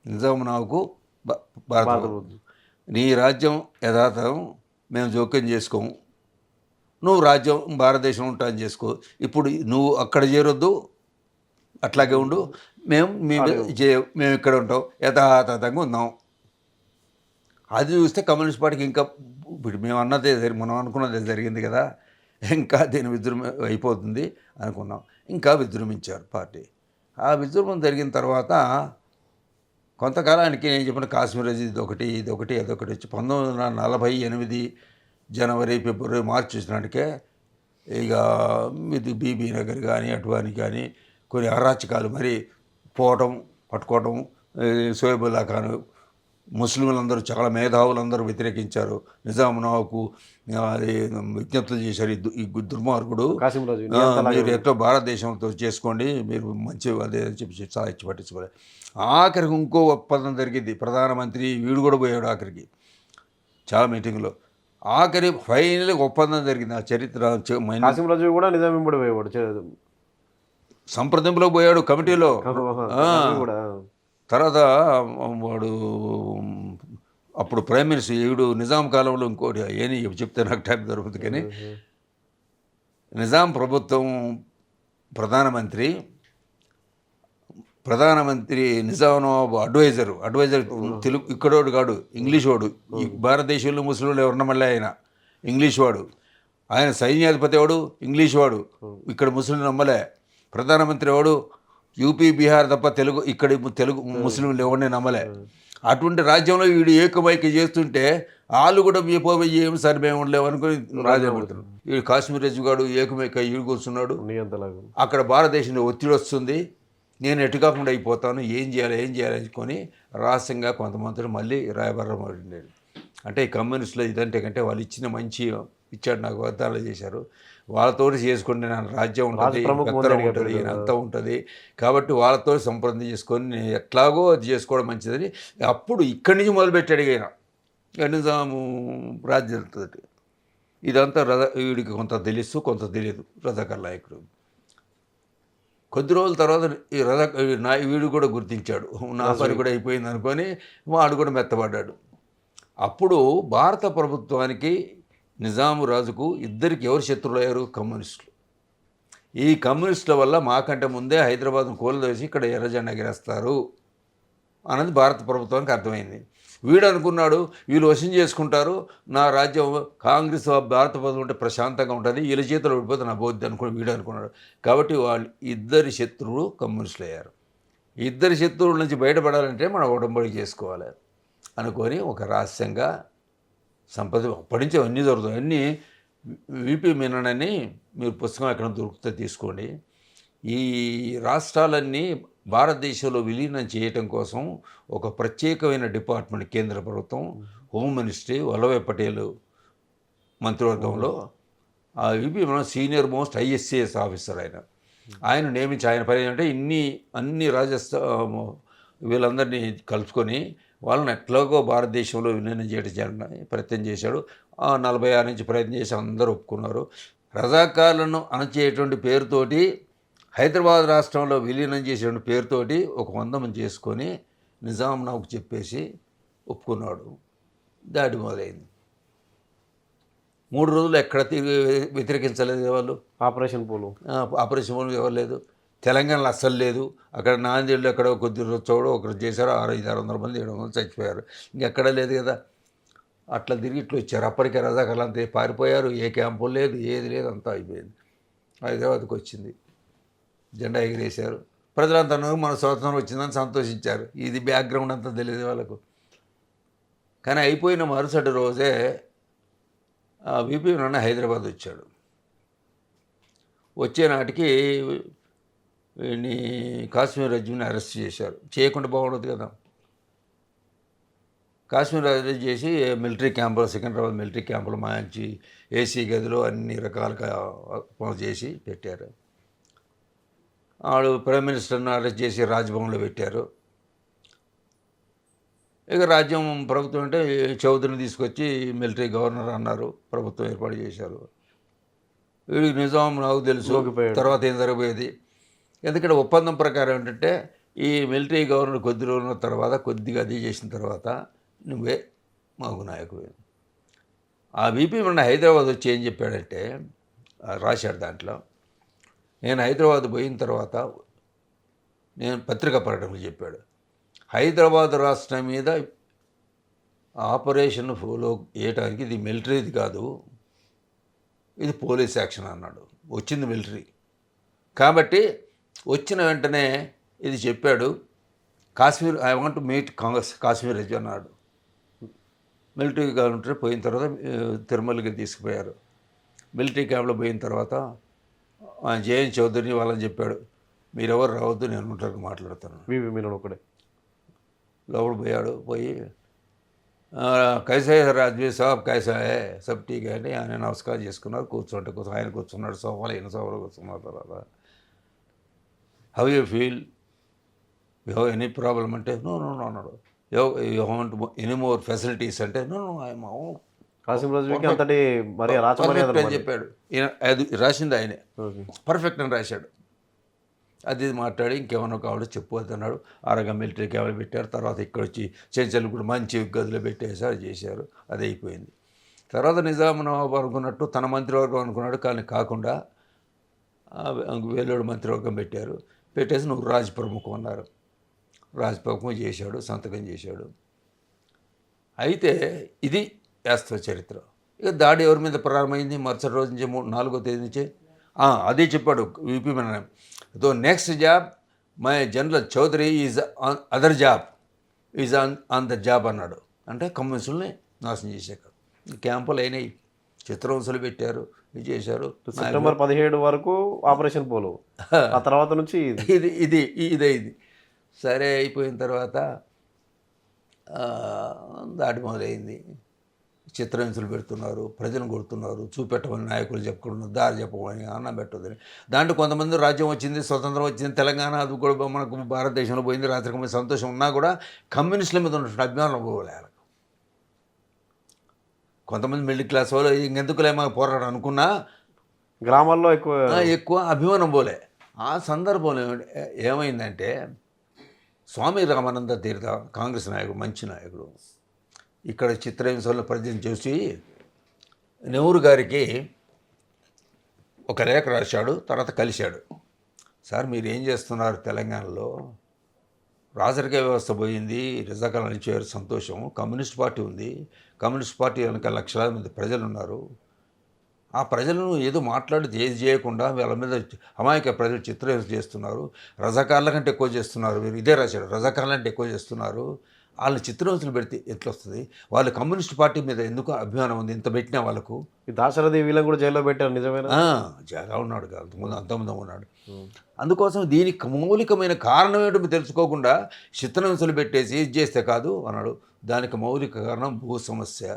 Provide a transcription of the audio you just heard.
నిజాం నవాబుకు భారత భారత ప్రభుత్వం. ప్రభుత్వం. నీ రాజ్యం యథాతథం మేము జోక్యం చేసుకోము, నువ్వు రాజ్యం భారతదేశం ఉంటాను చేసుకో, ఇప్పుడు నువ్వు అక్కడ చేరొద్దు, అట్లాగే ఉండు, అదే మేము ఇక్కడ ఉంటాం, యథాతథంగా ఉందాం. అది చూస్తే కమ్యూనిస్ట్ పార్టీకి ఇంకా ఇప్పుడు మేము అన్నదే మనం అనుకున్నదే జరిగింది కదా, ఇంకా దీని అయిపోతుంది అనుకున్నాం. ఇంకా విజృంభించారు పార్టీ. ఆ విజృంభం జరిగిన తర్వాత కొంతకాలానికి నేను చెప్పిన కాశ్మీర్ ఇదొకటి అదొకటి వచ్చి 1948 జనవరి, ఫిబ్రవరి, మార్చి వచ్చినాటికే ఇక ఇది బీబీ నగర్ కానీ అటువాని కానీ కొన్ని అరాచకాలు మరి పోవటం, పట్టుకోవటం. షోయబుల్లా ఖాన్, ముస్లింలందరూ చాలా మేధావులందరూ వ్యతిరేకించారు. నిజాం నవాబుకు అది విజ్ఞప్తులు చేశారు, ఈ దుర్మార్గుడు కాసిం రాజు మీరు ఎట్లా భారతదేశంతో చేసుకోండి, మీరు మంచి అదే అని చెప్పి సాధించి పట్టించుకోలేదు. ఆఖరికి ఇంకో ఒప్పందం జరిగింది, ప్రధానమంత్రి వీడు కూడా పోయాడు ఆఖరికి చాలా మీటింగ్లో. ఆఖరి ఫైనల్గా ఒప్పందం జరిగింది. ఆ చరిత్ర కాసిం రాజు కూడా నిజాం వెంబడి పోయేవాడు, సంప్రదింపులో పోయాడు కమిటీలో. కూడా తర్వాత వాడు అప్పుడు ప్రైమ్ మినిస్టర్ ఈవిడు నిజాం కాలంలో ఇంకోటి ఏని చెప్తే నాకు టైం దొరుకుతుంది, కానీ నిజాం ప్రభుత్వం ప్రధానమంత్రి నిజాం నవాబు అడ్వైజర్ తెలుగు ఇక్కడోడు కాడు, ఇంగ్లీష్ వాడు. ఈ భారతదేశంలో ముస్లింలు ఎవరన్నా మళ్ళీ ఆయన ఇంగ్లీష్ వాడు. ఆయన సైన్యాధిపతి వాడు ఇంగ్లీష్ వాడు, ఇక్కడ ముస్లింలు నమ్మలే. ప్రధానమంత్రి వాడు యూపీ, బీహార్ తప్ప తెలుగు ముస్లింలు ఎవరిని నమ్మలే. అటువంటి రాజ్యంలో వీడు ఏకమైకి చేస్తుంటే వాళ్ళు కూడా పోయి ఏం సరే మేము ఉండలేవు అనుకుని రాజ్యం పెడుతున్నాడు. వీడు కాశ్మీర్ రెజ్గాడు ఏకమైక ఈడు కూర్చున్నాడు. అక్కడ భారతదేశంలో ఒత్తిడి వస్తుంది, నేను ఎటు కాకుండా అయిపోతాను, ఏం చేయాలి అనుకొని రహస్యంగా కొంతమంది మళ్ళీ రాయబారం ఉండేది. అంటే ఈ కమ్యూనిస్టులు ఇదంటే కంటే వాళ్ళు ఇచ్చిన మంచి ఇచ్చాడు, నాకు వాగ్దానాలు చేశారు, వాళ్ళతో చేసుకుంటే నా రాజ్యం ఉంటుంది, పెత్తనం ఉంటుంది, అంతా ఉంటుంది, కాబట్టి వాళ్ళతో సంప్రదించి చేసుకొని నేను ఎట్లాగో అది చేసుకోవడం మంచిదని అప్పుడు ఇక్కడి నుంచి మొదలుపెట్టాడు. ఆయన నిజాము రాజ్యంతో ఇదంతా వీడికి కొంత తెలుసు, కొంత తెలియదు. రజాకర్ నాయకుడు కొద్ది రోజుల తర్వాత ఈ వీడు కూడా గుర్తించాడు, నా పని కూడా అయిపోయింది అనుకొని వాడు కూడా మెత్తబడ్డాడు. అప్పుడు భారత ప్రభుత్వానికి నిజాము రాజుకు ఇద్దరికి ఎవరు శత్రువులయ్యారు? కమ్యూనిస్టులు. ఈ కమ్యూనిస్టుల వల్ల మాకంటే ముందే హైదరాబాద్ను కూలదోసి ఇక్కడ ఎర్రజెండా ఎగరేస్తారు అన్నది భారత ప్రభుత్వానికి అర్థమైంది. వీడు అనుకున్నాడు వీళ్ళు వశం చేసుకుంటారు, నా రాజ్యం కాంగ్రెస్ భారత ప్రభుత్వం ఉంటే ప్రశాంతంగా ఉంటుంది, వీళ్ళ చేతులు ఓడిపోతే నా బోద్ది అనుకుని వీడు అనుకున్నాడు. కాబట్టి వాళ్ళు ఇద్దరి శత్రువులు కమ్యూనిస్టులు అయ్యారు. ఇద్దరి శత్రువుల నుంచి బయటపడాలంటే మనం ఉడంబడి చేసుకోవాలి అనుకొని ఒక రహస్యంగా సంపద అప్పటి నుంచి అన్నీ దొరుకుతాయి. అన్నీ విపి మీనన్ అని మీరు పుస్తకం ఎక్కడ దొరుకుతుందో తీసుకోండి. ఈ రాష్ట్రాలన్నీ భారతదేశంలో విలీనం చేయటం కోసం ఒక ప్రత్యేకమైన డిపార్ట్మెంట్ కేంద్ర ప్రభుత్వం, హోమ్ మినిస్ట్రీ, వల్లభాయ్ పటేల్ మంత్రివర్గంలో ఆ V P Menon senior most ISAS officer ఆయన నియమించి ఆయన పని ఏంటంటే అన్ని వీళ్ళందరినీ కలుపుకొని వాళ్ళని ఎట్లాగో భారతదేశంలో విలీనం చేయడం ప్రయత్నం చేశాడు. 46 నుంచి ప్రయత్నం చేసి అందరూ ఒప్పుకున్నారు. రజాకార్లను అణచేటువంటి పేరుతోటి హైదరాబాద్ రాష్ట్రంలో విలీనం చేసేటువంటి పేరుతోటి ఒక వందనం చేసుకొని నిజాం నవాబుకు చెప్పేసి ఒప్పుకున్నాడు. దాడి మొదలైంది. 3 రోజులు ఎక్కడ వ్యతిరేకించలేదు వాళ్ళు. ఆపరేషన్ పోలు ఎవరు లేదు. తెలంగాణలో అస్సలు లేదు. అక్కడ నాందేళ్ళు ఎక్కడో కొద్ది రోజు ఒకరు చేశారు, 600-600 మంది 700 చచ్చిపోయారు. ఇంకెక్కడ లేదు కదా. అట్లా తిరిగి ఇట్లా వచ్చారు. అప్పటికే రజాకర్లు అంతా పారిపోయారు, ఏ క్యాంపు లేదు, ఏది లేదు, అంతా అయిపోయింది. హైదరాబాద్కి వచ్చింది, జెండా ఎగిరేశారు. ప్రజలంతా మన స్వాతంత్రం వచ్చిందని సంతోషించారు. ఇది బ్యాక్గ్రౌండ్ అంతా తెలియదు వాళ్ళకు. కానీ అయిపోయిన మరుసటి రోజే విపి మీనన్ హైదరాబాద్ వచ్చాడు. వచ్చే నాటికి వీడిని కాశ్మీర్ రెజ్యూని అరెస్ట్ చేశారు. చేయకుండా బాగుండదు కదా. కాశ్మీర్ అరెస్ట్ చేసి మిలిటరీ క్యాంపులో, సికింద్రాబాద్ మిలిటరీ క్యాంపులో మంచి AC గదిలో అన్ని రకాలుగా చేసి పెట్టారు. వాడు ప్రైమ్ మినిస్టర్ని అరెస్ట్ చేసి రాజ్భవన్లో పెట్టారు. ఇక రాజ్యం ప్రభుత్వం అంటే చౌదరిని తీసుకొచ్చి మిలిటరీ గవర్నర్ అన్నారు, ప్రభుత్వం ఏర్పాటు చేశారు. వీడికి నిజాం నాకు తెలుసు తర్వాత ఏం జరగబోయేది. ఎందుకంటే ఒప్పందం ప్రకారం ఏంటంటే ఈ మిలిటరీ గవర్నర్ కొద్ది రోజుల తర్వాత కొద్దిగా అది చేసిన తర్వాత నువ్వే మాకు నాయకుడు. ఆ బీపీ మొన్న హైదరాబాద్ వచ్చి ఏం చెప్పాడంటే రాశాడు దాంట్లో, నేను హైదరాబాద్ పోయిన తర్వాత నేను పత్రికా ప్రకటనలు చెప్పాడు, హైదరాబాద్ రాష్ట్రం మీద ఆపరేషన్ ఫాలో చేయడానికి ఇది మిలిటరీది కాదు, ఇది పోలీస్ యాక్షన్ అన్నాడు. వచ్చింది మిలిటరీ కాబట్టి వచ్చిన వెంటనే ఇది చెప్పాడు, Kashmir I want to meet Congress Kashmir Reddy అన్నాడు. మిలిటరీ గవర్నర్ పోయిన తర్వాత తిరుమలకి తీసుకుపోయారు. మిలిటరీ క్యాంప్లో పోయిన తర్వాత జేఎన్ చౌదరిని వాళ్ళని చెప్పాడు, మీరెవరు రావద్దు, నేను ఉంటాను మాట్లాడతాను. మీరు ఒకడే లోపల పోయాడు. పోయి కైసా హై రాజ్వీ సాబ్, కైసా హై సబ్ ఠీక్ అని ఆయన నమస్కారం చేసుకున్నారు. ఆయన కూర్చున్నాడు సోఫాలో, ఈయన సోఫాలో కూర్చున్న తర్వాత how you feel, you have any problem అంటే నో నో నో అన్నాడు. You want any more facilities అంటే నో నో ఐఎమ్ కాసిం రాజుకి అంతటి మరి రాచమర్యాద అని చెప్పాడు. ఈయన అది రాసింది ఆయనే, పర్ఫెక్ట్ అని రాశాడు. అది మాట్లాడి ఇంకేమన్నా కావాలో చెప్పు అన్నాడు. ఆరగా మిలిటరీ క్యాబినెట్ పెట్టారు. తర్వాత ఇక్కడ వచ్చి చెంచలు కూడా మంచి గదిలో పెట్టేసారు, చేశారు. అది అయిపోయింది. తర్వాత నిజాం నవాబు అనుకున్నట్టు తన మంత్రివర్గం అనుకున్నాడు, కానీ కాకుండా వేలూరు మంత్రివర్గం పెట్టారు. పెట్టేసి నువ్వు రాజ్ ప్రముఖం అన్నారు. రాజ్ ప్రముఖం చేశాడు, సంతకం చేశాడు. అయితే ఇది వాస్తవ చరిత్ర. ఇక దాడి ఎవరి మీద ప్రారంభమైంది మరుసటి రోజు నుంచి 4వ తేదీ నుంచే అదే చెప్పాడు విపి మన. Though next job my general Chaudhary is other job is on the job అన్నాడు. అంటే కమ్యూనిస్టుల్ని నాశనం చేశాక క్యాంపులు అయినాయి, చిత్రహింసలు పెట్టారు, ఇది చేశారు. సెప్టెంబర్ 17 వరకు ఆపరేషన్ పోలో, ఆ తర్వాత నుంచి ఇదైంది. సరే అయిపోయిన తర్వాత దాడి మొదలైంది. చిత్రహింసలు పెడుతున్నారు, ప్రజలను కొడుతున్నారు, చూపెట్టమని నాయకులు చెప్పుకుంటున్నారు, దారి చెప్పమని, అన్నం పెట్టదని. దాంట్లో కొంతమంది రాజ్యం వచ్చింది, స్వతంత్రం వచ్చింది, తెలంగాణ అది కూడా మనకు భారతదేశంలో పోయింది, రాత్రికి సంతోషం ఉన్నా కూడా కమ్యూనిస్టుల మీద ఉన్న అభిమానం పోలే. కొంతమంది మిడిల్ క్లాస్ వాళ్ళు ఇంకెందుకులే మాకు పోరాటం అనుకున్నా గ్రామాల్లో ఎక్కువ అభిమానం పోలే. ఆ సందర్భంలో ఏమైందంటే స్వామి రామానంద తీర్థ కాంగ్రెస్ నాయకుడు, మంచి నాయకుడు, ఇక్కడ చిత్రహింసలను ప్రజలను చూసి నెహ్రూ గారికి ఒక లేఖ రాశాడు. తర్వాత కలిశాడు. సార్ మీరు ఏం చేస్తున్నారు తెలంగాణలో, రాజరిక వ్యవస్థ పోయింది, రజాకాలం అణిచేవారు సంతోషం, కమ్యూనిస్ట్ పార్టీ ఉంది, కమ్యూనిస్ట్ పార్టీ వెనక లక్షలాది మంది ప్రజలు ఉన్నారు, ఆ ప్రజలను ఏదో మాట్లాడి ఏది చేయకుండా వాళ్ళ మీద అమాయక ప్రజలు చిత్రహింస చేస్తున్నారు, రజాకార్ల కంటే ఎక్కువ చేస్తున్నారు, మీరు ఇదే రాశాడు, రజాకార్ల కంటే ఎక్కువ చేస్తున్నారు, వాళ్ళు చిత్రహింసలు పెడితే ఎట్లొస్తుంది, వాళ్ళు కమ్యూనిస్ట్ పార్టీ మీద ఎందుకు అభిమానం ఉంది, ఇంత పెట్టినా వాళ్ళకు. ఈ దాశరథి వీళ్ళని కూడా జైల్లో పెట్టారు, నిజమేనా? చాలా ఉన్నాడు కాదు, అంతమంది ఉన్నాడు. అందుకోసం దీనికి మౌలికమైన కారణం ఏమిటో తెలుసుకోకుండా చిత్రహింసలు పెట్టేసి ఇది చేస్తే కాదు అన్నాడు. దానికి మౌలిక కారణం భూ సమస్య,